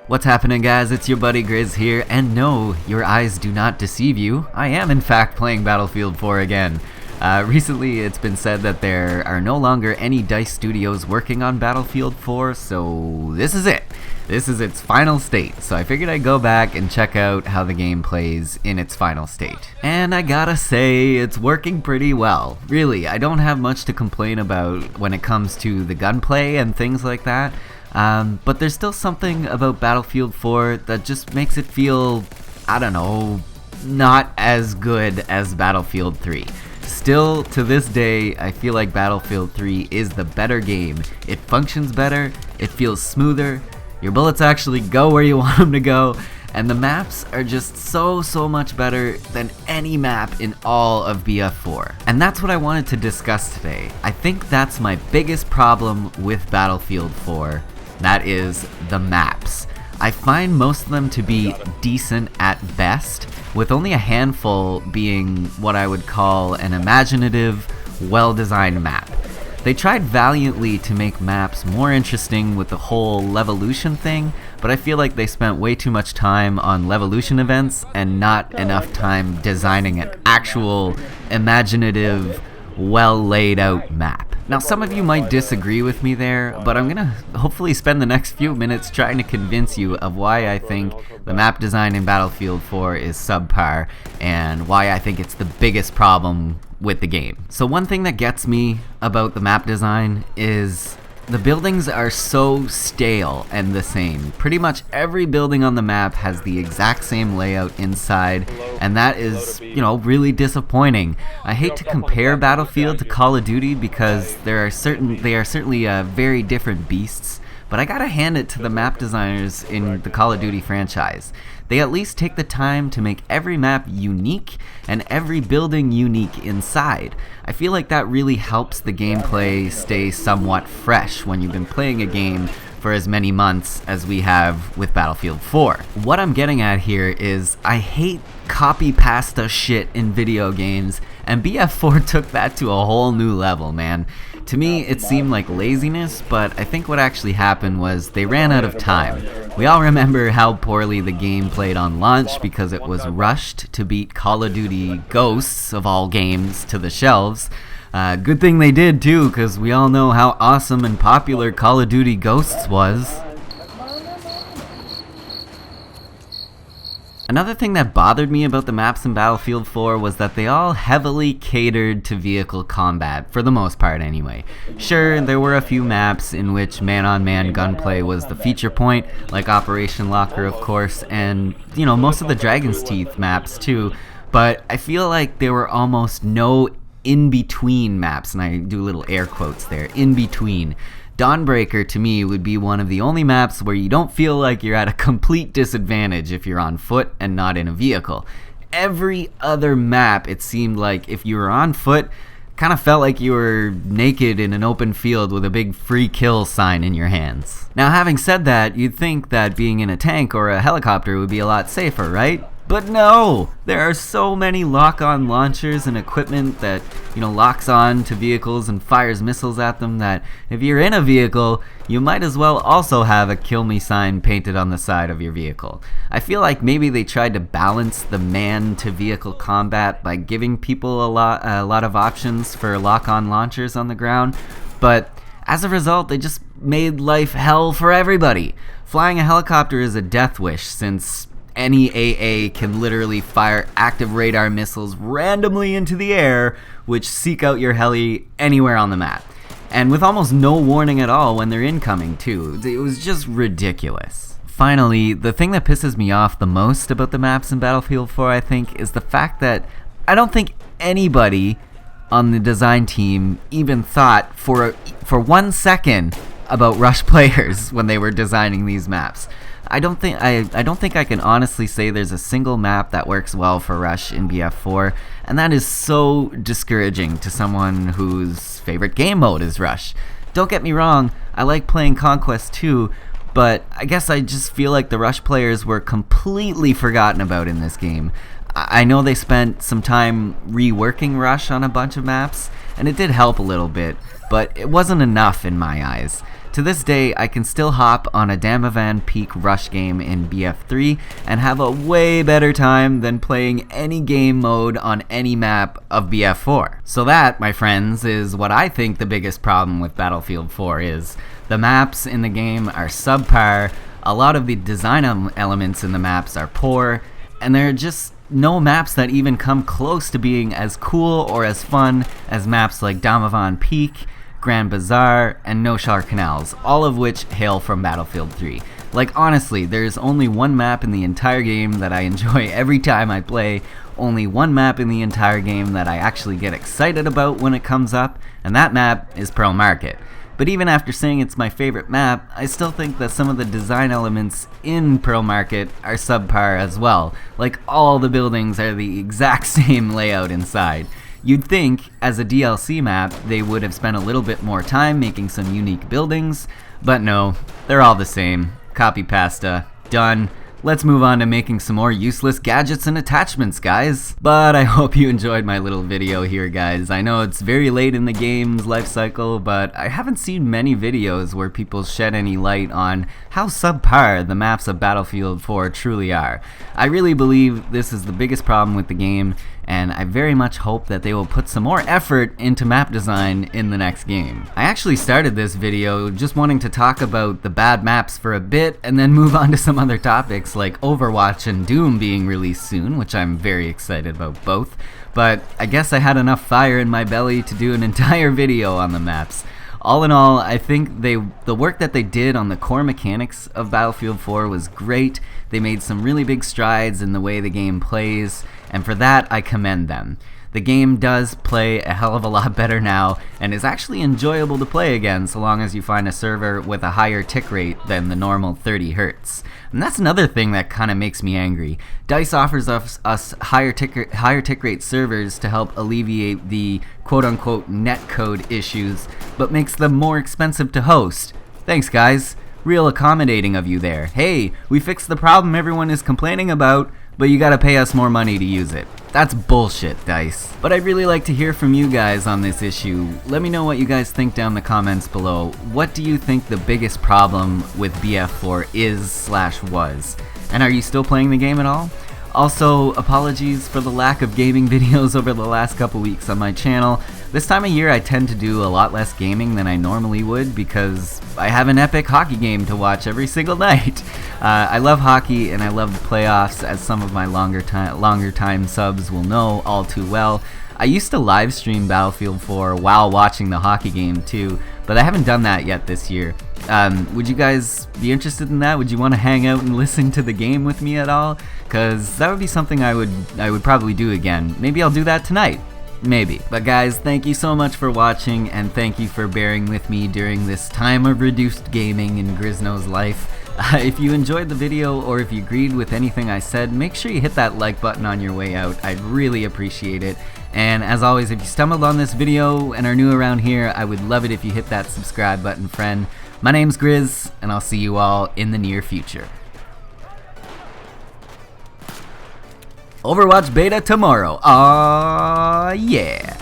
What's happening, guys? It's your buddy Grizz here, and no, your eyes do not deceive you. I am in fact playing Battlefield 4 again. Recently it's been said that there are no longer any DICE studios working on Battlefield 4, so this is it. This is its final state, so I figured I'd go back and check out how the game plays in its final state. And I gotta say, it's working pretty well. Really, I don't have much to complain about when it comes to the gunplay and things like that. But there's still something about Battlefield 4 that just makes it feel, I don't know, not as good as Battlefield 3. Still, to this day, I feel like Battlefield 3 is the better game. It functions better, it feels smoother, your bullets actually go where you want them to go, and the maps are just so much better than any map in all of BF4. And that's what I wanted to discuss today. I think that's my biggest problem with Battlefield 4. That is the maps. I find most of them to be decent at best, with only a handful being what I would call an imaginative, well-designed map. They tried valiantly to make maps more interesting with the whole Levolution thing, but I feel like they spent way too much time on Levolution events and not enough time designing an actual, imaginative, well laid out map. Now, some of you might disagree with me there, but I'm gonna hopefully spend the next few minutes trying to convince you of why I think the map design in Battlefield 4 is subpar and why I think it's the biggest problem with the game. So one thing that gets me about the map design is the buildings are so stale and the same. Pretty much every building on the map has the exact same layout inside, and that is, really disappointing. I hate to compare Battlefield to Call of Duty because they are certainly very different beasts, but I gotta hand it to the map designers in the Call of Duty franchise. They at least take the time to make every map unique and every building unique inside. I feel like that really helps the gameplay stay somewhat fresh when you've been playing a game for as many months as we have with Battlefield 4. What I'm getting at here is I hate copy-pasta shit in video games, and BF4 took that to a whole new level, man. To me, it seemed like laziness, but I think what actually happened was they ran out of time. We all remember how poorly the game played on launch because it was rushed to beat Call of Duty Ghosts, of all games, to the shelves. Good thing they did too, because we all know how awesome and popular Call of Duty Ghosts was. Another thing that bothered me about the maps in Battlefield 4 was that they all heavily catered to vehicle combat, for the most part anyway. Sure, there were a few maps in which man-on-man gunplay was the feature point, like Operation Locker of course, and most of the Dragon's Teeth maps too, but I feel like there were almost no in-between maps, and I do little air quotes there, in-between. Dawnbreaker to me would be one of the only maps where you don't feel like you're at a complete disadvantage if you're on foot and not in a vehicle. Every other map, it seemed like if you were on foot, kind of felt like you were naked in an open field with a big free kill sign in your hands. Now, having said that, you'd think that being in a tank or a helicopter would be a lot safer, right? But no! There are so many lock-on launchers and equipment that, locks on to vehicles and fires missiles at them that if you're in a vehicle, you might as well also have a kill me sign painted on the side of your vehicle. I feel like maybe they tried to balance the man-to-vehicle combat by giving people a lot of options for lock-on launchers on the ground, but as a result, they just made life hell for everybody. Flying a helicopter is a death wish since any AA can literally fire active radar missiles randomly into the air, which seek out your heli anywhere on the map. And with almost no warning at all when they're incoming too. It was just ridiculous. Finally, the thing that pisses me off the most about the maps in Battlefield 4, I think, is the fact that I don't think anybody on the design team even thought for 1 second about rush players when they were designing these maps. I don't think I can honestly say there's a single map that works well for Rush in BF4, and that is so discouraging to someone whose favorite game mode is Rush. Don't get me wrong, I like playing Conquest too, but I guess I just feel like the Rush players were completely forgotten about in this game. I know they spent some time reworking Rush on a bunch of maps, and it did help a little bit, but it wasn't enough in my eyes. To this day, I can still hop on a Damavan Peak rush game in BF3 and have a way better time than playing any game mode on any map of BF4. So that, my friends, is what I think the biggest problem with Battlefield 4 is. The maps in the game are subpar, a lot of the design elements in the maps are poor, and there are just no maps that even come close to being as cool or as fun as maps like Damavan Peak, Grand Bazaar, and No Shar Canals, all of which hail from Battlefield 3. Like, honestly, there's only one map in the entire game that I enjoy every time I play, only one map in the entire game that I actually get excited about when it comes up, and that map is Pearl Market. But even after saying it's my favorite map, I still think that some of the design elements in Pearl Market are subpar as well. Like, all the buildings are the exact same layout inside. You'd think, as a DLC map, they would have spent a little bit more time making some unique buildings, but no, they're all the same. Copy pasta. Done. Let's move on to making some more useless gadgets and attachments, guys. But I hope you enjoyed my little video here, guys. I know it's very late in the game's life cycle, but I haven't seen many videos where people shed any light on how subpar the maps of Battlefield 4 truly are. I really believe this is the biggest problem with the game, and I very much hope that they will put some more effort into map design in the next game. I actually started this video just wanting to talk about the bad maps for a bit and then move on to some other topics like Overwatch and Doom being released soon, which I'm very excited about both, but I guess I had enough fire in my belly to do an entire video on the maps. All in all, I think the work that they did on the core mechanics of Battlefield 4 was great. They made some really big strides in the way the game plays, and for that I commend them. The game does play a hell of a lot better now, and is actually enjoyable to play again so long as you find a server with a higher tick rate than the normal 30 Hz. And that's another thing that kind of makes me angry. DICE offers us higher tick rate servers to help alleviate the quote-unquote netcode issues, but makes them more expensive to host. Thanks, guys. Real accommodating of you there. Hey, we fixed the problem everyone is complaining about, but you gotta pay us more money to use it. That's bullshit, DICE. But I'd really like to hear from you guys on this issue. Let me know what you guys think down in the comments below. What do you think the biggest problem with BF4 is/was? And are you still playing the game at all? Also, apologies for the lack of gaming videos over the last couple weeks on my channel. This time of year I tend to do a lot less gaming than I normally would because I have an epic hockey game to watch every single night. I love hockey and I love the playoffs, as some of my longer time subs will know all too well. I used to live stream Battlefield 4 while watching the hockey game too, but I haven't done that yet this year. Would you guys be interested in that? Would you want to hang out and listen to the game with me at all? Because that would be something I would probably do again. Maybe I'll do that tonight. Maybe. But guys, thank you so much for watching, and thank you for bearing with me during this time of reduced gaming in Grizno's life. If you enjoyed the video, or if you agreed with anything I said, make sure you hit that like button on your way out. I'd really appreciate it. And as always, if you stumbled on this video and are new around here, I would love it if you hit that subscribe button, friend. My name's Grizz, and I'll see you all in the near future. Overwatch beta tomorrow. Aww, yeah.